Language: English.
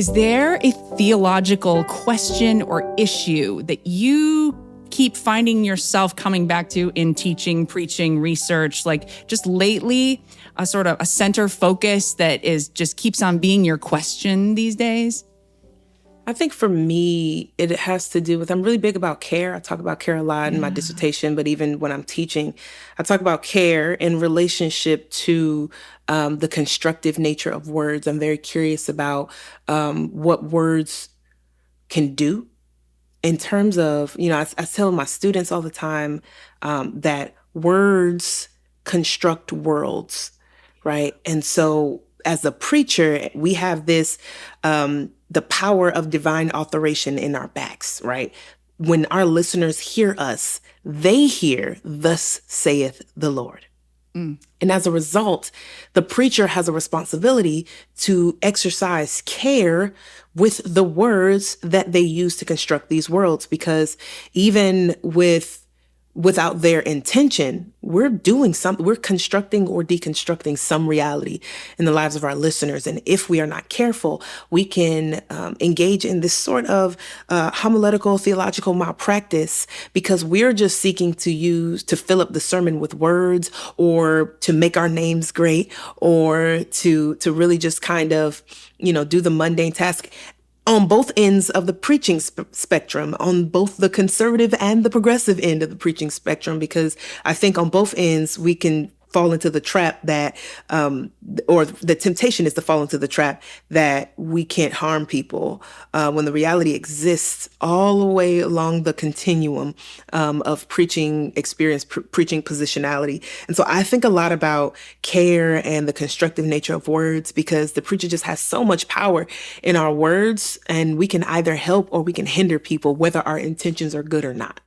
Is there a theological question or issue that you keep finding yourself coming back to in teaching, preaching, research, like just lately, a sort of a center focus that is just keeps on being your question these days? I think for me, it has to do with, I'm really big about care. I talk about care a lot in my dissertation, but even when I'm teaching, I talk about care in relationship to the constructive nature of words. I'm very curious about what words can do in terms of, I tell my students all the time that words construct worlds, right? And so as a preacher, we have this, the power of divine authorization in our backs, right? When our listeners hear us, they hear, "Thus saith the Lord." And as a result, the preacher has a responsibility to exercise care with the words that they use to construct these worlds, because even without their intention, we're doing something, we're constructing or deconstructing some reality in the lives of our listeners. And if we are not careful, we can engage in this sort of homiletical theological malpractice, because we're just seeking to fill up the sermon with words, or to make our names great, or to really just kind of, do the mundane task on both ends of the preaching spectrum, on both the conservative and the progressive end of the preaching spectrum, because I think on both ends we can fall into the trap that, or the temptation is to fall into the trap that we can't harm people, when the reality exists all the way along the continuum of preaching experience, preaching positionality. And so I think a lot about care and the constructive nature of words, because the preacher just has so much power in our words, and we can either help or we can hinder people, whether our intentions are good or not.